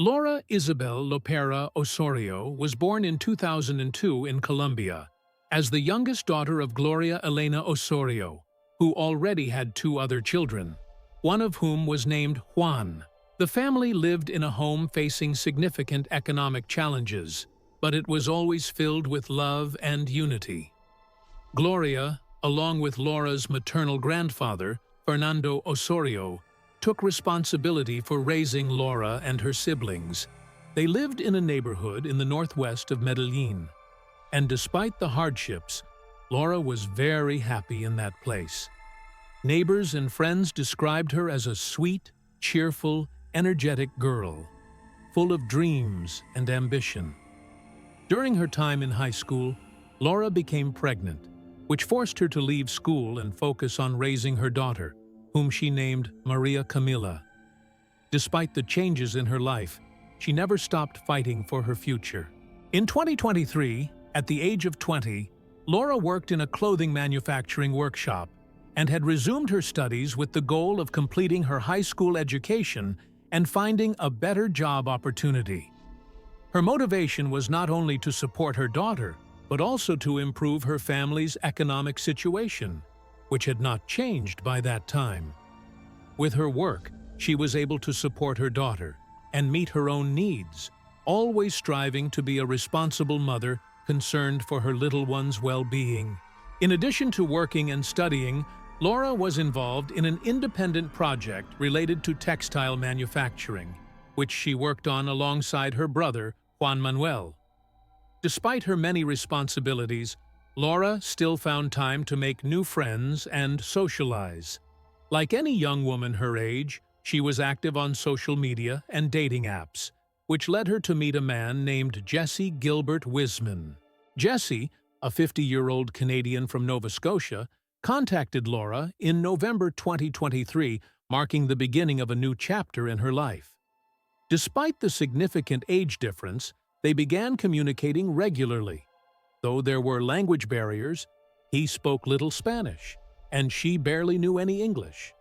Laura Isabel Lopera Osorio was born in 2002 in Colombia as the youngest daughter of Gloria Elena Osorio, who already had two other children, one of whom was named Juan. The family lived in a home facing significant economic challenges, but it was always filled with love and unity. Gloria, along with Laura's maternal grandfather, Fernando Osorio, took responsibility for raising Laura and her siblings. They lived in a neighborhood in the northwest of Medellin, and despite the hardships, Laura was very happy in that place. Neighbors and friends described her as a sweet, cheerful, energetic girl, full of dreams and ambition. During her time in high school, Laura became pregnant, which forced her to leave school and focus on raising her daughter, whom she named Maria Camila. Despite the changes in her life, she never stopped fighting for her future. In 2023, at the age of 20, Laura worked in a clothing manufacturing workshop and had resumed her studies with the goal of completing her high school education and finding a better job opportunity. Her motivation was not only to support her daughter, but also to improve her family's economic situation, which had not changed by that time. With her work, she was able to support her daughter and meet her own needs, always striving to be a responsible mother concerned for her little one's well-being. In addition to working and studying, Laura was involved in an independent project related to textile manufacturing, which she worked on alongside her brother, Juan Manuel. Despite her many responsibilities, Laura still found time to make new friends and socialize. Like any young woman her age, she was active on social media and dating apps, which led her to meet a man named Jesse Gilbert Wisman. Jesse, a 50-year-old Canadian from Nova Scotia, contacted Laura in November 2023, marking the beginning of a new chapter in her life. Despite the significant age difference, they began communicating regularly. Though there were language barriers, he spoke little Spanish, and she barely knew any English.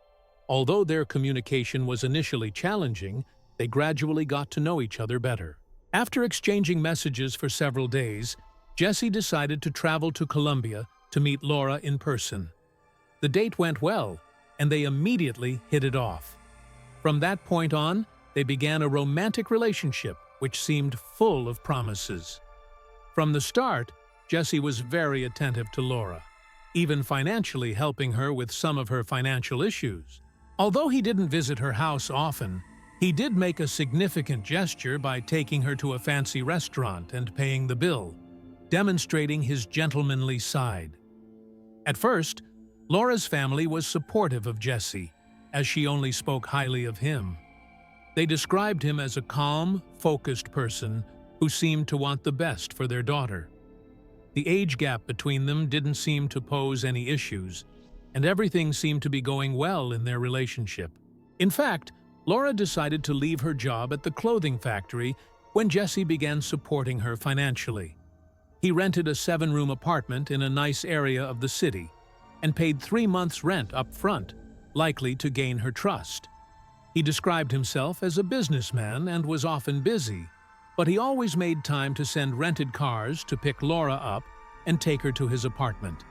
Although their communication was initially challenging, they gradually got to know each other better. After exchanging messages for several days, Jesse decided to travel to Colombia to meet Laura in person. The date went well, and they immediately hit it off. From that point on, they began a romantic relationship which seemed full of promises. From the start, Jesse was very attentive to Laura, even financially helping her with some of her financial issues. Although he didn't visit her house often, he did make a significant gesture by taking her to a fancy restaurant and paying the bill, demonstrating his gentlemanly side. At first, Laura's family was supportive of Jesse, as she only spoke highly of him. They described him as a calm, focused person who seemed to want the best for their daughter. The age gap between them didn't seem to pose any issues, and everything seemed to be going well in their relationship. In fact, Laura decided to leave her job at the clothing factory when Jesse began supporting her financially. He rented a 7-room apartment in a nice area of the city and paid 3 months' rent up front, likely to gain her trust. He described himself as a businessman and was often busy, but he always made time to send rented cars to pick Laura up and take her to his apartment,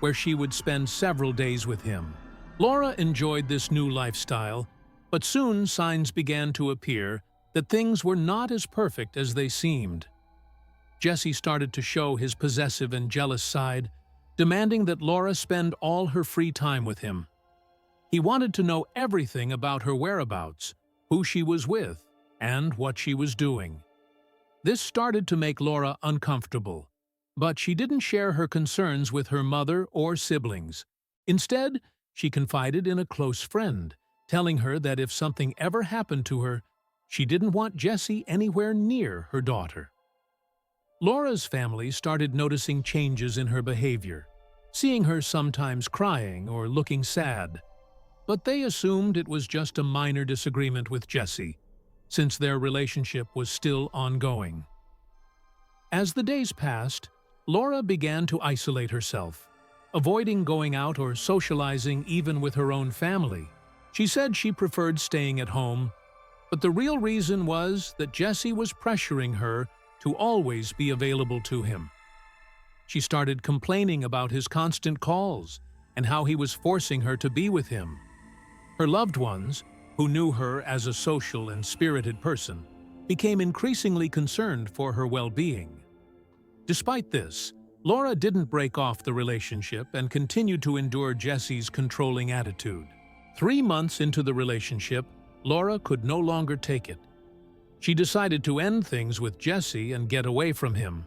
where she would spend several days with him. Laura enjoyed this new lifestyle, but soon signs began to appear that things were not as perfect as they seemed. Jesse started to show his possessive and jealous side, demanding that Laura spend all her free time with him. He wanted to know everything about her whereabouts, who she was with, and what she was doing. This started to make Laura uncomfortable, but she didn't share her concerns with her mother or siblings. Instead, she confided in a close friend, telling her that if something ever happened to her, she didn't want Jesse anywhere near her daughter. Laura's family started noticing changes in her behavior, seeing her sometimes crying or looking sad. But they assumed it was just a minor disagreement with Jesse, since their relationship was still ongoing. As the days passed, Laura began to isolate herself, avoiding going out or socializing even with her own family. She said she preferred staying at home, But the real reason was that Jesse was pressuring her to always be available to him. She started complaining about his constant calls and how he was forcing her to be with him. Her loved ones, who knew her as a social and spirited person, became increasingly concerned for her well-being. Despite this, Laura didn't break off the relationship and continued to endure Jesse's controlling attitude. 3 months into the relationship, Laura could no longer take it. She decided to end things with Jesse and get away from him,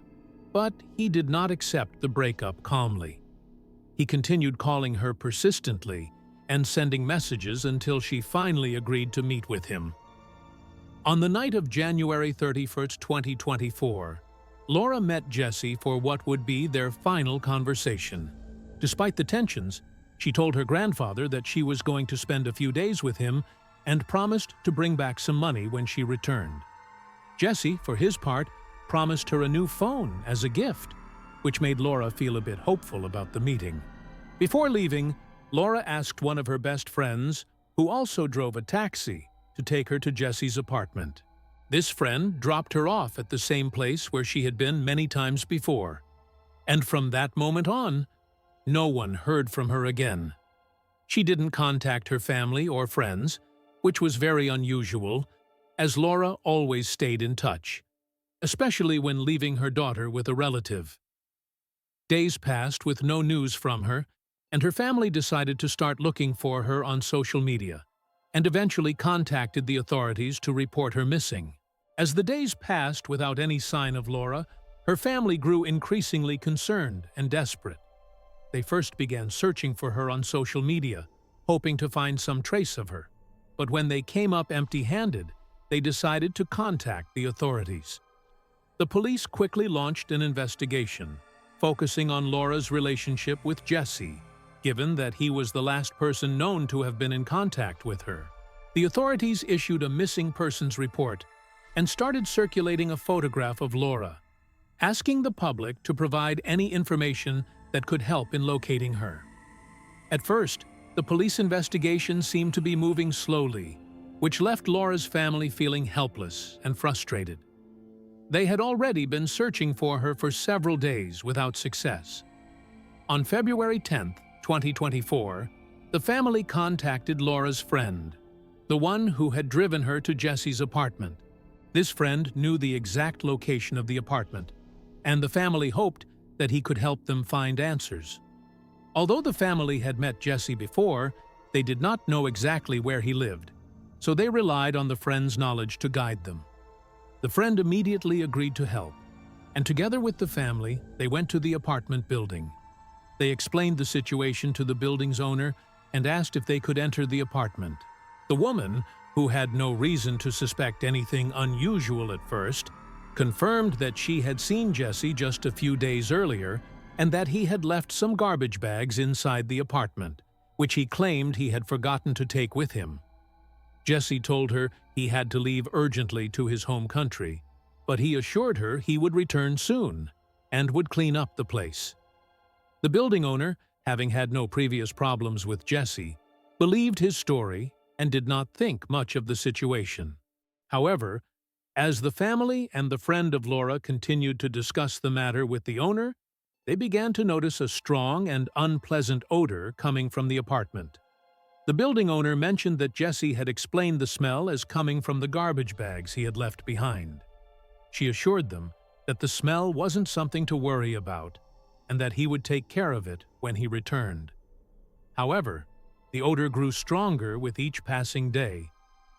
but he did not accept the breakup calmly. He continued calling her persistently and sending messages until she finally agreed to meet with him. On the night of January 31st, 2024, Laura met Jesse for what would be their final conversation. Despite the tensions, she told her grandfather that she was going to spend a few days with him and promised to bring back some money when she returned. Jesse, for his part, promised her a new phone as a gift, which made Laura feel a bit hopeful about the meeting. Before leaving, Laura asked one of her best friends, who also drove a taxi, to take her to Jesse's apartment. This friend dropped her off at the same place where she had been many times before. And from that moment on, no one heard from her again. She didn't contact her family or friends, which was very unusual, as Laura always stayed in touch, especially when leaving her daughter with a relative. Days passed with no news from her, and her family decided to start looking for her on social media, and eventually contacted the authorities to report her missing. As the days passed without any sign of Laura, her family grew increasingly concerned and desperate. They first began searching for her on social media, hoping to find some trace of her. But when they came up empty-handed, they decided to contact the authorities. The police quickly launched an investigation, focusing on Laura's relationship with Jesse, given that he was the last person known to have been in contact with her. The authorities issued a missing persons report and started circulating a photograph of Laura, asking the public to provide any information that could help in locating her. At first, the police investigation seemed to be moving slowly, which left Laura's family feeling helpless and frustrated. They had already been searching for her for several days without success. On February 10, 2024, the family contacted Laura's friend, the one who had driven her to Jesse's apartment. This friend knew the exact location of the apartment, and the family hoped that he could help them find answers. Although the family had met Jesse before, they did not know exactly where he lived, so they relied on the friend's knowledge to guide them. The friend immediately agreed to help, and together with the family, they went to the apartment building. They explained the situation to the building's owner and asked if they could enter the apartment. The woman, who had no reason to suspect anything unusual at first, confirmed that she had seen Jesse just a few days earlier and that he had left some garbage bags inside the apartment, which he claimed he had forgotten to take with him. Jesse told her he had to leave urgently to his home country, but he assured her he would return soon and would clean up the place. The building owner, having had no previous problems with Jesse, believed his story and did not think much of the situation. However, as the family and the friend of Laura continued to discuss the matter with the owner, they began to notice a strong and unpleasant odor coming from the apartment. The building owner mentioned that Jesse had explained the smell as coming from the garbage bags he had left behind. She assured them that the smell wasn't something to worry about and that he would take care of it when he returned. However, the odor grew stronger with each passing day,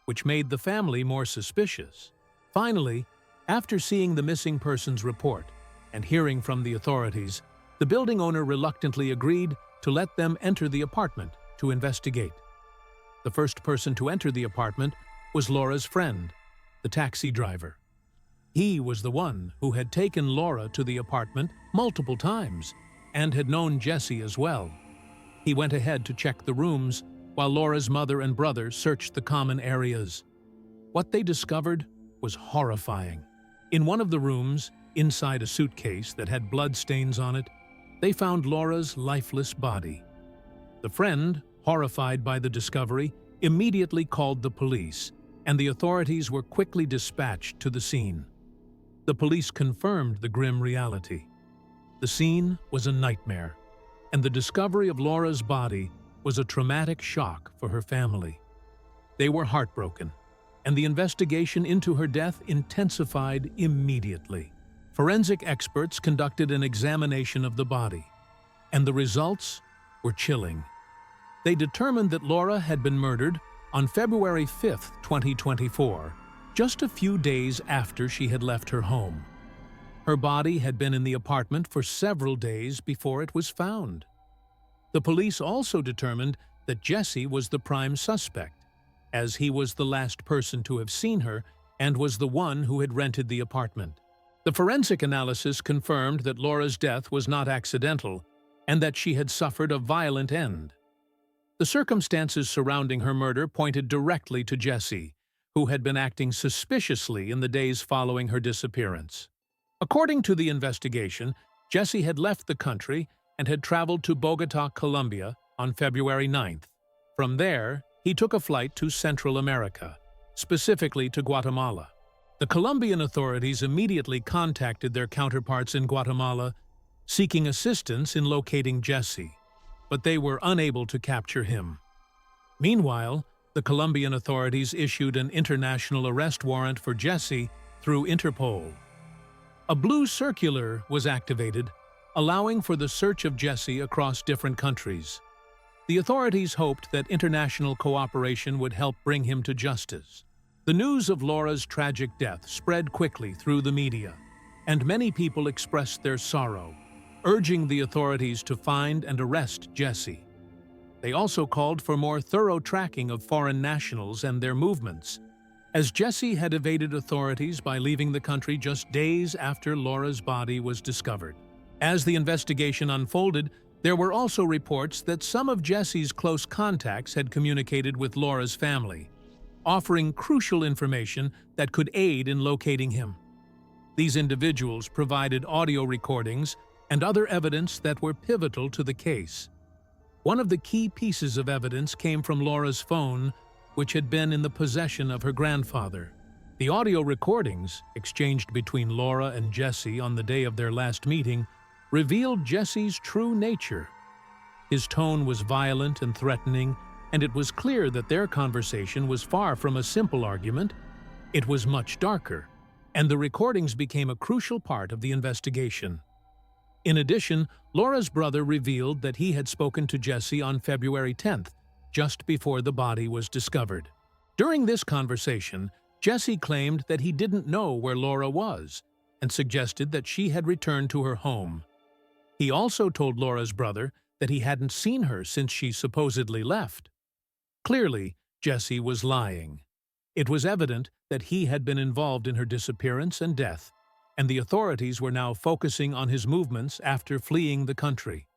which made the family more suspicious. Finally, after seeing the missing persons report and hearing from the authorities, the building owner reluctantly agreed to let them enter the apartment to investigate. The first person to enter the apartment was Laura's friend, the taxi driver. He was the one who had taken Laura to the apartment multiple times and had known Jesse as well. He went ahead to check the rooms while Laura's mother and brother searched the common areas. What they discovered was horrifying. In one of the rooms, inside a suitcase that had blood stains on it, they found Laura's lifeless body. The friend, horrified by the discovery, immediately called the police, and the authorities were quickly dispatched to the scene. The police confirmed the grim reality. The scene was a nightmare, and the discovery of Laura's body was a traumatic shock for her family. They were heartbroken, and the investigation into her death intensified immediately. Forensic experts conducted an examination of the body, and the results were chilling. They determined that Laura had been murdered on February 5, 2024, just a few days after she had left her home. Her body had been in the apartment for several days before it was found. The police also determined that Jesse was the prime suspect, as he was the last person to have seen her and was the one who had rented the apartment. The forensic analysis confirmed that Laura's death was not accidental and that she had suffered a violent end. The circumstances surrounding her murder pointed directly to Jesse, who had been acting suspiciously in the days following her disappearance. According to the investigation, Jesse had left the country and had traveled to Bogotá, Colombia, on February 9th. From there, he took a flight to Central America, specifically to Guatemala. The Colombian authorities immediately contacted their counterparts in Guatemala, seeking assistance in locating Jesse, but they were unable to capture him. Meanwhile, the Colombian authorities issued an international arrest warrant for Jesse through Interpol. A blue circular was activated, allowing for the search of Jesse across different countries. The authorities hoped that international cooperation would help bring him to justice. The news of Laura's tragic death spread quickly through the media, and many people expressed their sorrow, urging the authorities to find and arrest Jesse. They also called for more thorough tracking of foreign nationals and their movements, as Jesse had evaded authorities by leaving the country just days after Laura's body was discovered. As the investigation unfolded, there were also reports that some of Jesse's close contacts had communicated with Laura's family, offering crucial information that could aid in locating him. These individuals provided audio recordings and other evidence that were pivotal to the case. One of the key pieces of evidence came from Laura's phone, which had been in the possession of her grandfather. The audio recordings, exchanged between Laura and Jesse on the day of their last meeting, revealed Jesse's true nature. His tone was violent and threatening, and it was clear that their conversation was far from a simple argument. It was much darker, and the recordings became a crucial part of the investigation. In addition, Laura's brother revealed that he had spoken to Jesse on February 10th, just before the body was discovered. During this conversation, Jesse claimed that he didn't know where Laura was and suggested that she had returned to her home. He also told Laura's brother that he hadn't seen her since she supposedly left. Clearly, Jesse was lying. It was evident that he had been involved in her disappearance and death, and the authorities were now focusing on his movements after fleeing the country.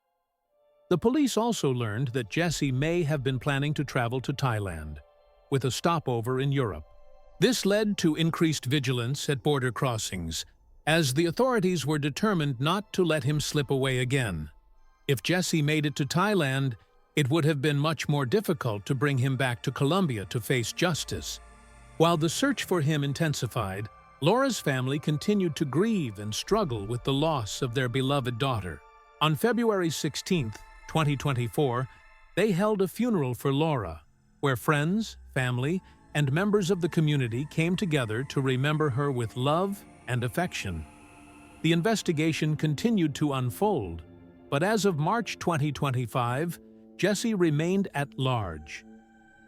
The police also learned that Jesse may have been planning to travel to Thailand, with a stopover in Europe. This led to increased vigilance at border crossings, as the authorities were determined not to let him slip away again. If Jesse made it to Thailand, it would have been much more difficult to bring him back to Colombia to face justice. While the search for him intensified, Laura's family continued to grieve and struggle with the loss of their beloved daughter. On February 16, 2024, they held a funeral for Laura, where friends, family, and members of the community came together to remember her with love and affection. The investigation continued to unfold, but as of March 2025, Jesse remained at large.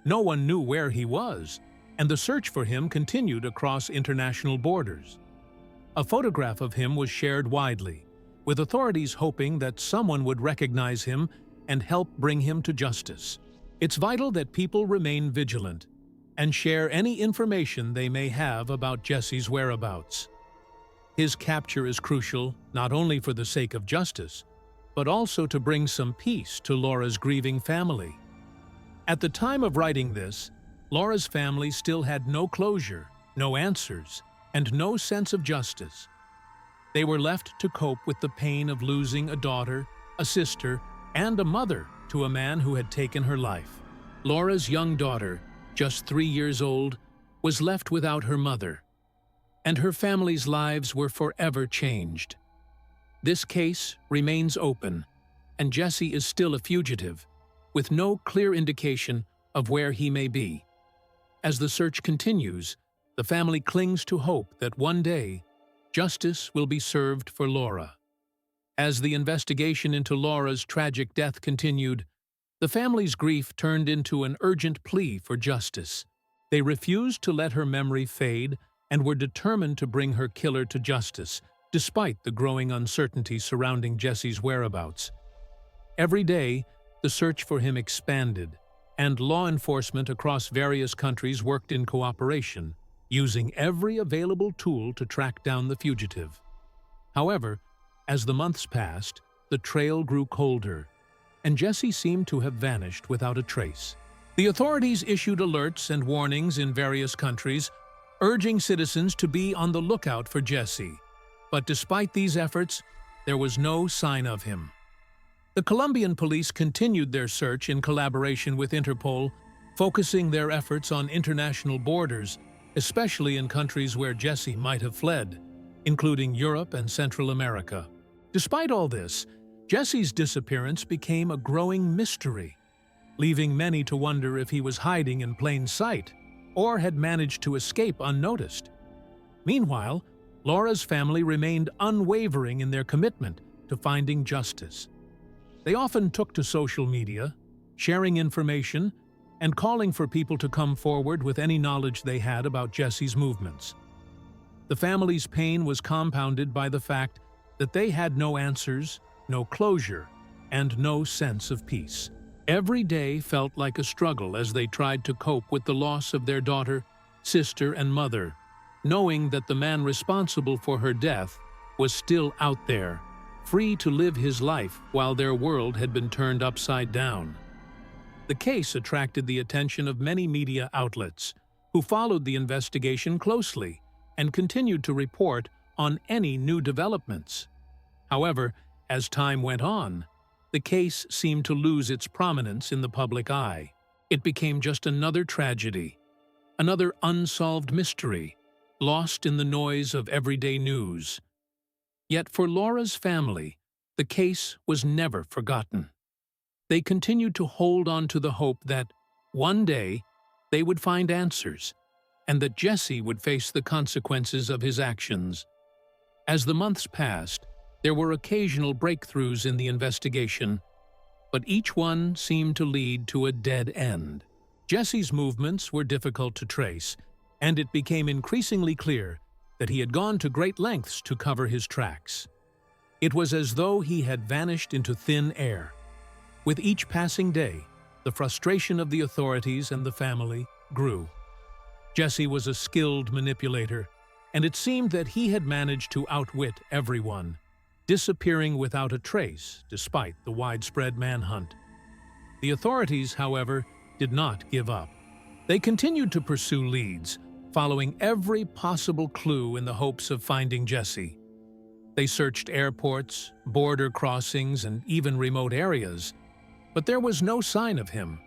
No one knew where he was, and the search for him continued across international borders. A photograph of him was shared widely, with authorities hoping that someone would recognize him and help bring him to justice. It's vital that people remain vigilant and share any information they may have about Jesse's whereabouts. His capture is crucial not only for the sake of justice, but also to bring some peace to Laura's grieving family. At the time of writing this, Laura's family still had no closure, no answers, and no sense of justice. They were left to cope with the pain of losing a daughter, a sister, and a mother to a man who had taken her life. Laura's young daughter, just 3 years old, was left without her mother, and her family's lives were forever changed. This case remains open, and Jesse is still a fugitive, with no clear indication of where he may be. As the search continues, the family clings to hope that one day, justice will be served for Laura. As the investigation into Laura's tragic death continued, the family's grief turned into an urgent plea for justice. They refused to let her memory fade and were determined to bring her killer to justice, despite the growing uncertainty surrounding Jesse's whereabouts. Every day, the search for him expanded, and law enforcement across various countries worked in cooperation, using every available tool to track down the fugitive. However, as the months passed, the trail grew colder, and Jesse seemed to have vanished without a trace. The authorities issued alerts and warnings in various countries, urging citizens to be on the lookout for Jesse. But despite these efforts, there was no sign of him. The Colombian police continued their search in collaboration with Interpol, focusing their efforts on international borders, especially in countries where Jesse might have fled, including Europe and Central America. Despite all this, Jesse's disappearance became a growing mystery, leaving many to wonder if he was hiding in plain sight or had managed to escape unnoticed. Meanwhile, Laura's family remained unwavering in their commitment to finding justice. They often took to social media, sharing information and calling for people to come forward with any knowledge they had about Jesse's movements. The family's pain was compounded by the fact that they had no answers, no closure, and no sense of peace. Every day felt like a struggle as they tried to cope with the loss of their daughter, sister, and mother, knowing that the man responsible for her death was still out there, free to live his life while their world had been turned upside down. The case attracted the attention of many media outlets, who followed the investigation closely and continued to report on any new developments. However, as time went on, the case seemed to lose its prominence in the public eye. It became just another tragedy, another unsolved mystery, lost in the noise of everyday news. Yet for Laura's family, the case was never forgotten. They continued to hold on to the hope that, one day, they would find answers, and that Jesse would face the consequences of his actions. As the months passed, there were occasional breakthroughs in the investigation, but each one seemed to lead to a dead end. Jesse's movements were difficult to trace, and it became increasingly clear that he had gone to great lengths to cover his tracks. It was as though he had vanished into thin air. With each passing day, the frustration of the authorities and the family grew. Jesse was a skilled manipulator, and it seemed that he had managed to outwit everyone, disappearing without a trace despite the widespread manhunt. The authorities, however, did not give up. They continued to pursue leads, following every possible clue in the hopes of finding Jesse. They searched airports, border crossings, and even remote areas, but there was no sign of him.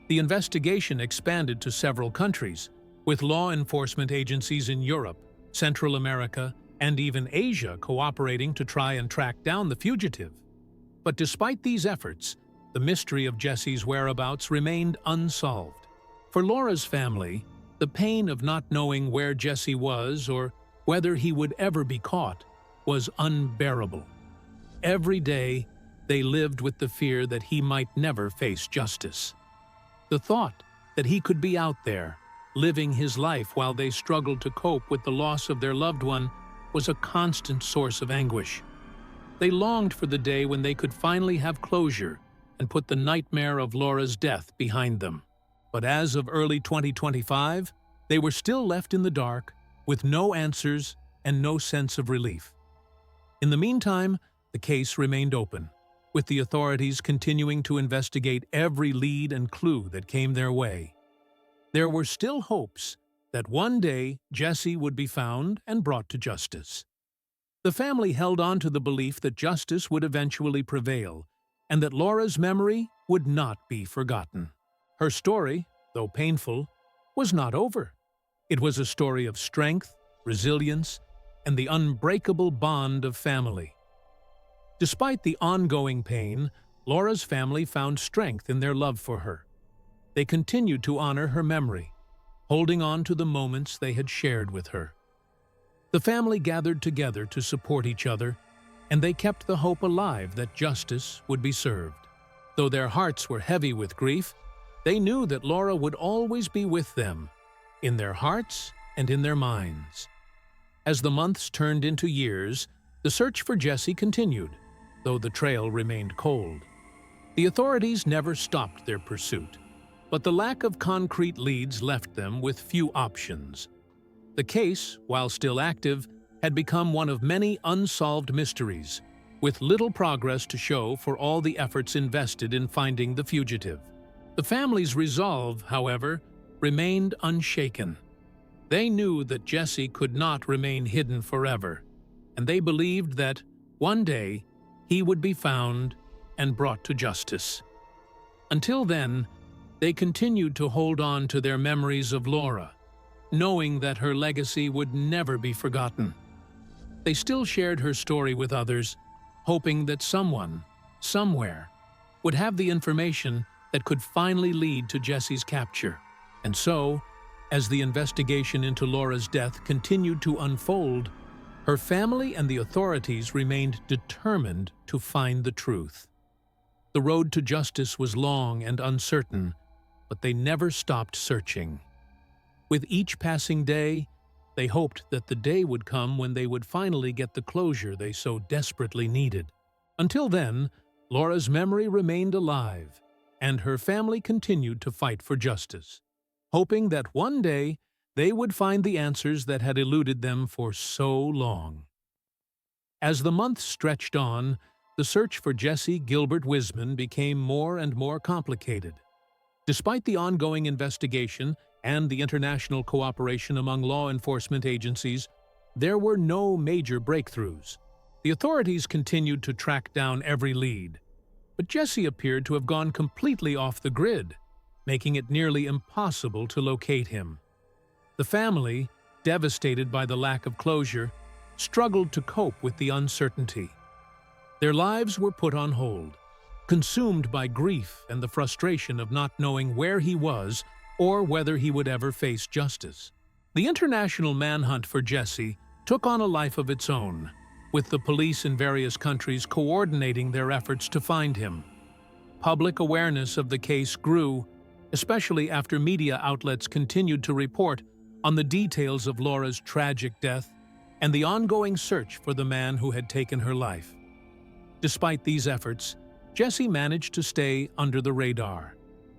The investigation expanded to several countries, with law enforcement agencies in Europe, Central America, and even Asia cooperating to try and track down the fugitive. But despite these efforts, the mystery of Jesse's whereabouts remained unsolved. For Laura's family, the pain of not knowing where Jesse was or whether he would ever be caught was unbearable. Every day, they lived with the fear that he might never face justice. The thought that he could be out there, living his life while they struggled to cope with the loss of their loved one, was a constant source of anguish. They longed for the day when they could finally have closure and put the nightmare of Laura's death behind them. But as of early 2025, they were still left in the dark, with no answers and no sense of relief. In the meantime, the case remained open, with the authorities continuing to investigate every lead and clue that came their way. There were still hopes that one day Jesse would be found and brought to justice. The family held on to the belief that justice would eventually prevail and that Laura's memory would not be forgotten. Her story, though painful, was not over. It was a story of strength, resilience, and the unbreakable bond of family. Despite the ongoing pain, Laura's family found strength in their love for her. They continued to honor her memory, holding on to the moments they had shared with her. The family gathered together to support each other, and they kept the hope alive that justice would be served. Though their hearts were heavy with grief, they knew that Laura would always be with them, in their hearts and in their minds. As the months turned into years, the search for Jesse continued, though the trail remained cold. The authorities never stopped their pursuit, but the lack of concrete leads left them with few options. The case, while still active, had become one of many unsolved mysteries, with little progress to show for all the efforts invested in finding the fugitive. The family's resolve, however, remained unshaken. They knew that Jesse could not remain hidden forever, and they believed that, one day, he would be found and brought to justice. Until then, they continued to hold on to their memories of Laura, knowing that her legacy would never be forgotten. They still shared her story with others, hoping that someone, somewhere, would have the information that could finally lead to Jesse's capture. And so, as the investigation into Laura's death continued to unfold, her family and the authorities remained determined to find the truth. The road to justice was long and uncertain, but they never stopped searching. With each passing day, they hoped that the day would come when they would finally get the closure they so desperately needed. Until then, Laura's memory remained alive, and her family continued to fight for justice, hoping that one day they would find the answers that had eluded them for so long. As the months stretched on, the search for Jesse Gilbert Wiseman became more and more complicated. Despite the ongoing investigation and the international cooperation among law enforcement agencies, there were no major breakthroughs. The authorities continued to track down every lead, but Jesse appeared to have gone completely off the grid, making it nearly impossible to locate him. The family, devastated by the lack of closure, struggled to cope with the uncertainty. Their lives were put on hold, consumed by grief and the frustration of not knowing where he was or whether he would ever face justice. The international manhunt for Jesse took on a life of its own, with the police in various countries coordinating their efforts to find him. Public awareness of the case grew, especially after media outlets continued to report on the details of Laura's tragic death and the ongoing search for the man who had taken her life. Despite these efforts, Jesse managed to stay under the radar,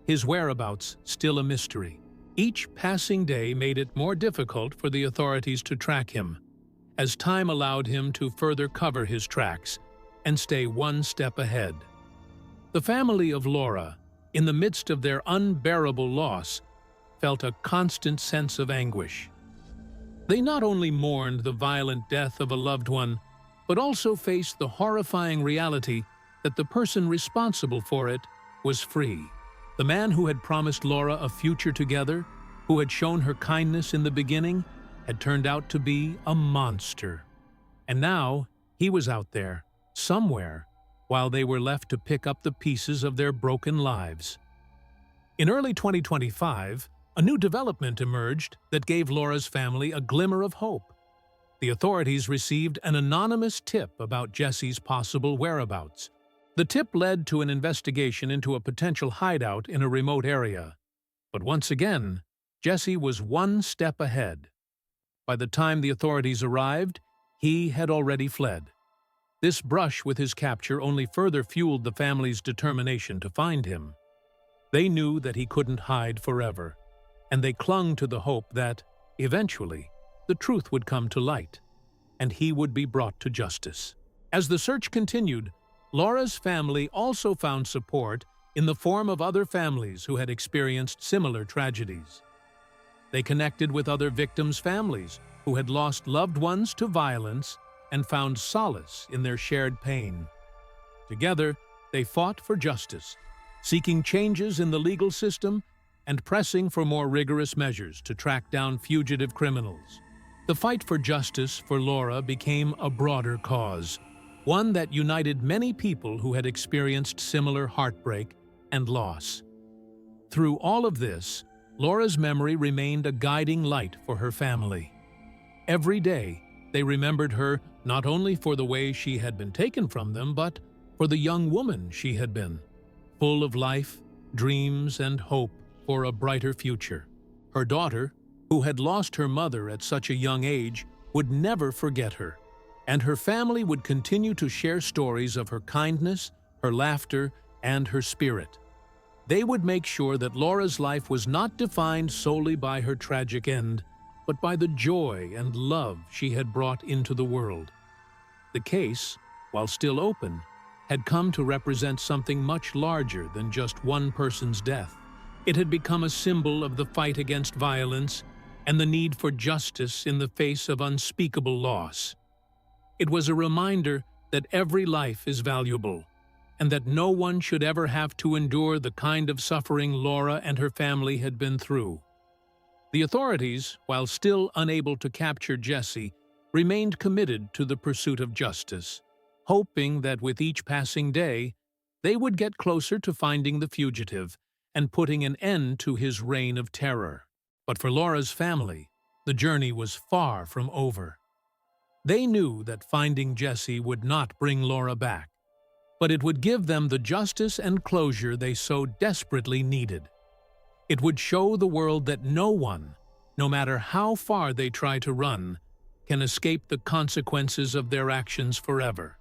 his whereabouts still a mystery. Each passing day made it more difficult for the authorities to track him, as time allowed him to further cover his tracks and stay one step ahead. The family of Laura, in the midst of their unbearable loss, felt a constant sense of anguish. They not only mourned the violent death of a loved one, but also faced the horrifying reality that the person responsible for it was free. The man who had promised Laura a future together, who had shown her kindness in the beginning, had turned out to be a monster. And now he was out there, somewhere, while they were left to pick up the pieces of their broken lives. In early 2025, a new development emerged that gave Laura's family a glimmer of hope. The authorities received an anonymous tip about Jesse's possible whereabouts. The tip led to an investigation into a potential hideout in a remote area. But once again, Jesse was one step ahead. By the time the authorities arrived, he had already fled. This brush with his capture only further fueled the family's determination to find him. They knew that he couldn't hide forever, and they clung to the hope that, eventually, the truth would come to light, and he would be brought to justice. As the search continued, Laura's family also found support in the form of other families who had experienced similar tragedies. They connected with other victims' families who had lost loved ones to violence and found solace in their shared pain. Together, they fought for justice, seeking changes in the legal system and pressing for more rigorous measures to track down fugitive criminals. The fight for justice for Laura became a broader cause, one that united many people who had experienced similar heartbreak and loss. Through all of this, Laura's memory remained a guiding light for her family. Every day, they remembered her not only for the way she had been taken from them, but for the young woman she had been, full of life, dreams, and hope for a brighter future. Her daughter, who had lost her mother at such a young age, would never forget her, and her family would continue to share stories of her kindness, her laughter, and her spirit. They would make sure that Laura's life was not defined solely by her tragic end, but by the joy and love she had brought into the world. The case, while still open, had come to represent something much larger than just one person's death. It had become a symbol of the fight against violence and the need for justice in the face of unspeakable loss. It was a reminder that every life is valuable, and that no one should ever have to endure the kind of suffering Laura and her family had been through. The authorities, while still unable to capture Jesse, remained committed to the pursuit of justice, hoping that with each passing day, they would get closer to finding the fugitive and putting an end to his reign of terror. But for Laura's family, the journey was far from over. They knew that finding Jesse would not bring Laura back, but it would give them the justice and closure they so desperately needed. It would show the world that no one, no matter how far they try to run, can escape the consequences of their actions forever.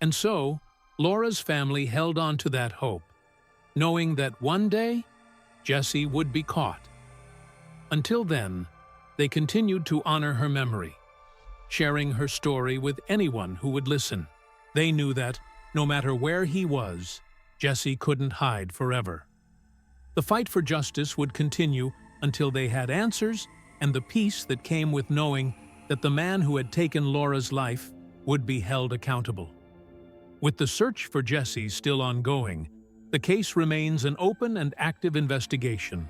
And so, Laura's family held on to that hope, knowing that one day, Jesse would be caught. Until then, they continued to honor her memory, sharing her story with anyone who would listen. They knew that, no matter where he was, Jesse couldn't hide forever. The fight for justice would continue until they had answers and the peace that came with knowing that the man who had taken Laura's life would be held accountable. With the search for Jesse still ongoing, the case remains an open and active investigation,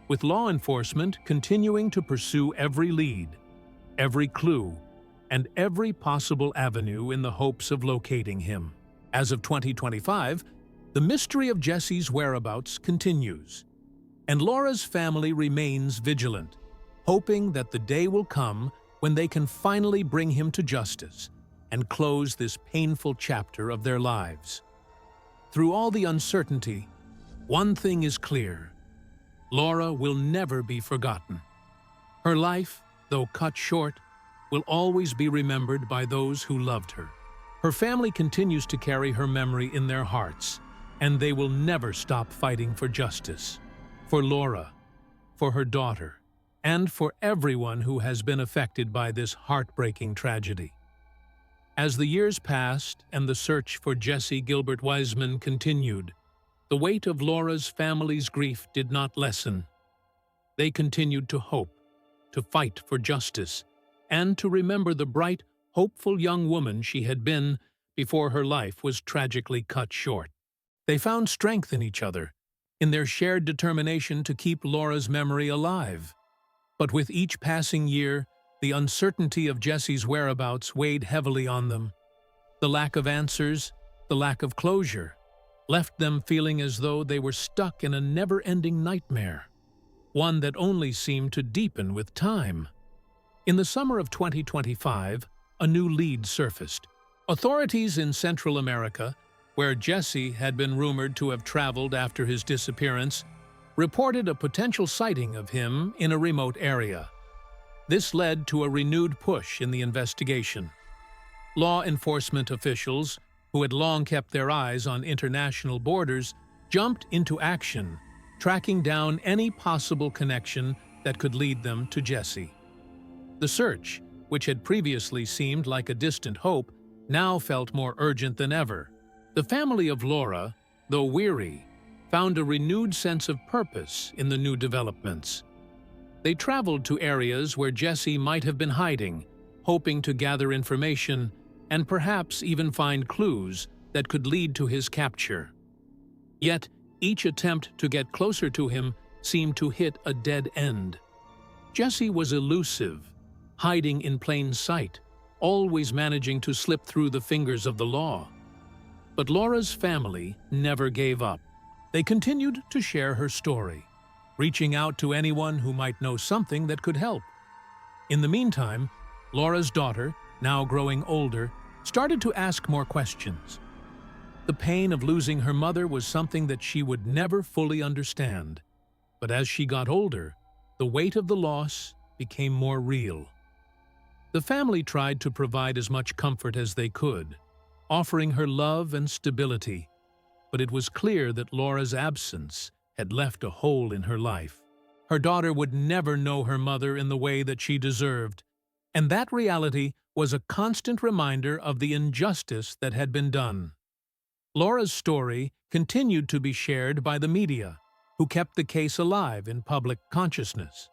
with law enforcement continuing to pursue every lead, every clue, and every possible avenue in the hopes of locating him. As of 2025, the mystery of Jesse's whereabouts continues, and Laura's family remains vigilant, hoping that the day will come when they can finally bring him to justice and close this painful chapter of their lives. Through all the uncertainty, one thing is clear: Laura will never be forgotten. Her life, though cut short, will always be remembered by those who loved her. Her family continues to carry her memory in their hearts, and they will never stop fighting for justice. For Laura, for her daughter, and for everyone who has been affected by this heartbreaking tragedy. As the years passed and the search for Jesse Gilbert Wiseman continued, the weight of Laura's family's grief did not lessen. They continued to hope, to fight for justice, and to remember the bright, hopeful young woman she had been before her life was tragically cut short. They found strength in each other, in their shared determination to keep Laura's memory alive. But with each passing year, the uncertainty of Jesse's whereabouts weighed heavily on them. The lack of answers, the lack of closure, left them feeling as though they were stuck in a never-ending nightmare, one that only seemed to deepen with time. In the summer of 2025, a new lead surfaced. Authorities in Central America, where Jesse had been rumored to have traveled after his disappearance, reported a potential sighting of him in a remote area. This led to a renewed push in the investigation. Law enforcement officials, who had long kept their eyes on international borders, jumped into action, tracking down any possible connection that could lead them to Jesse. The search, which had previously seemed like a distant hope, now felt more urgent than ever. The family of Laura, though weary, found a renewed sense of purpose in the new developments. They traveled to areas where Jesse might have been hiding, hoping to gather information and perhaps even find clues that could lead to his capture. Yet, each attempt to get closer to him seemed to hit a dead end. Jesse was elusive, hiding in plain sight, always managing to slip through the fingers of the law. But Laura's family never gave up. They continued to share her story, reaching out to anyone who might know something that could help. In the meantime, Laura's daughter, now growing older, started to ask more questions. The pain of losing her mother was something that she would never fully understand. But as she got older, the weight of the loss became more real. The family tried to provide as much comfort as they could, offering her love and stability, but it was clear that Laura's absence had left a hole in her life. Her daughter would never know her mother in the way that she deserved, and that reality was a constant reminder of the injustice that had been done. Laura's story continued to be shared by the media, who kept the case alive in public consciousness.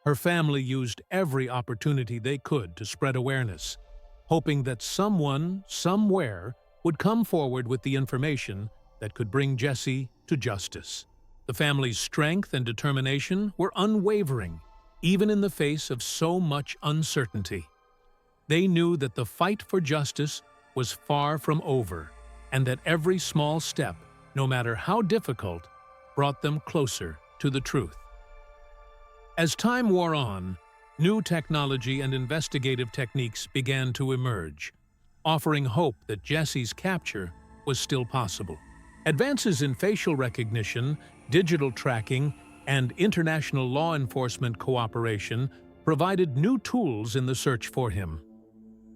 Her family used every opportunity they could to spread awareness, hoping that someone, somewhere, would come forward with the information that could bring Jesse to justice. The family's strength and determination were unwavering, even in the face of so much uncertainty. They knew that the fight for justice was far from over, and that every small step, no matter how difficult, brought them closer to the truth. As time wore on, new technology and investigative techniques began to emerge, offering hope that Jesse's capture was still possible. Advances in facial recognition, digital tracking, and international law enforcement cooperation provided new tools in the search for him.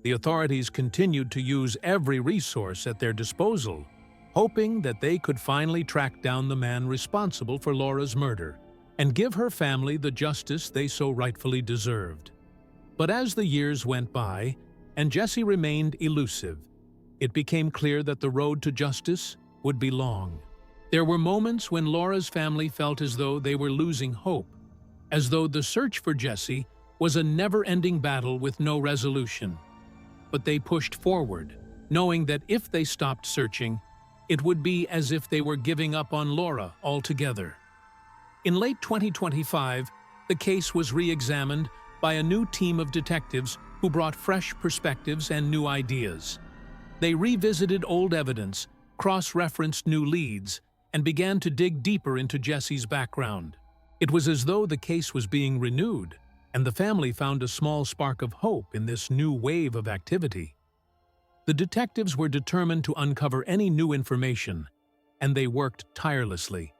The authorities continued to use every resource at their disposal, hoping that they could finally track down the man responsible for Laura's murder and give her family the justice they so rightfully deserved. But as the years went by and Jesse remained elusive, it became clear that the road to justice would be long. There were moments when Laura's family felt as though they were losing hope, as though the search for Jesse was a never-ending battle with no resolution. But they pushed forward, knowing that if they stopped searching, it would be as if they were giving up on Laura altogether. In late 2025, the case was re-examined by a new team of detectives who brought fresh perspectives and new ideas. They revisited old evidence, cross-referenced new leads, and began to dig deeper into Jesse's background. It was as though the case was being renewed, and the family found a small spark of hope in this new wave of activity. The detectives were determined to uncover any new information, and they worked tirelessly,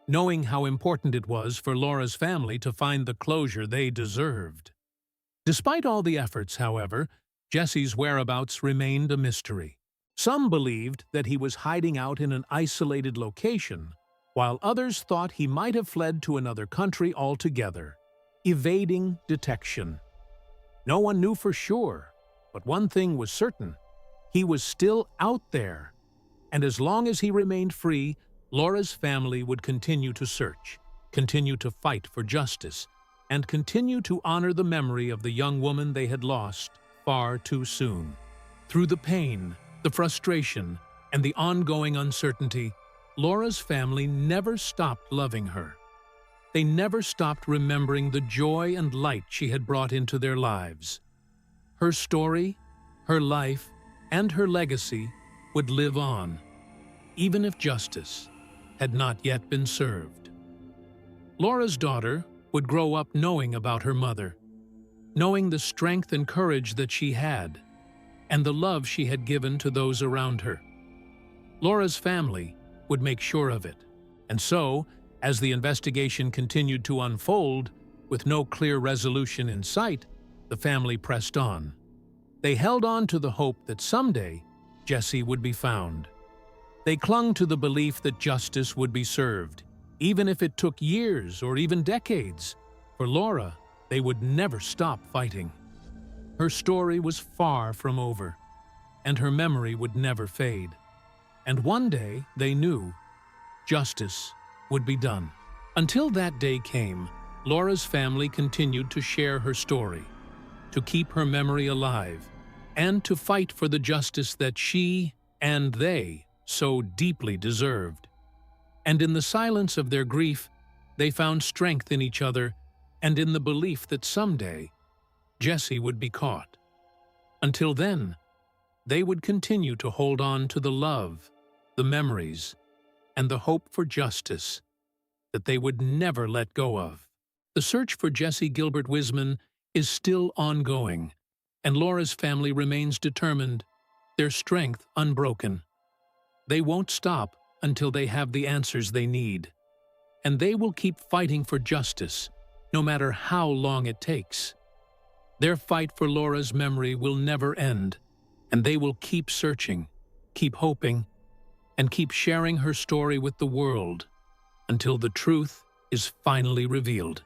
knowing how important it was for Laura's family to find the closure they deserved. Despite all the efforts, however, Jesse's whereabouts remained a mystery. Some believed that he was hiding out in an isolated location, while others thought he might have fled to another country altogether, evading detection. No one knew for sure, but one thing was certain: he was still out there, and as long as he remained free, Laura's family would continue to search, continue to fight for justice, and continue to honor the memory of the young woman they had lost far too soon. Through the pain, the frustration, and the ongoing uncertainty, Laura's family never stopped loving her. They never stopped remembering the joy and light she had brought into their lives. Her story, her life, and her legacy would live on, even if justice had not yet been served. Laura's daughter would grow up knowing about her mother, knowing the strength and courage that she had, and the love she had given to those around her. Laura's family would make sure of it, and so, as the investigation continued to unfold, with no clear resolution in sight, the family pressed on. They held on to the hope that someday Jesse would be found. They clung to the belief that justice would be served, even if it took years or even decades. For Laura, they would never stop fighting. Her story was far from over, and her memory would never fade. And one day, they knew, justice would be done. Until that day came, Laura's family continued to share her story, to keep her memory alive, and to fight for the justice that she and they so deeply deserved. And in the silence of their grief, They found strength in each other and in the belief that someday Jesse would be caught. Until then, they would continue to hold on to the love, the memories, and the hope for justice that they would never let go of. The search for Jesse Gilbert Wiseman is still ongoing, and Laura's family remains determined, their strength unbroken. They won't stop until they have the answers they need, and they will keep fighting for justice, no matter how long it takes. Their fight for Laura's memory will never end, and they will keep searching, keep hoping, and keep sharing her story with the world until the truth is finally revealed.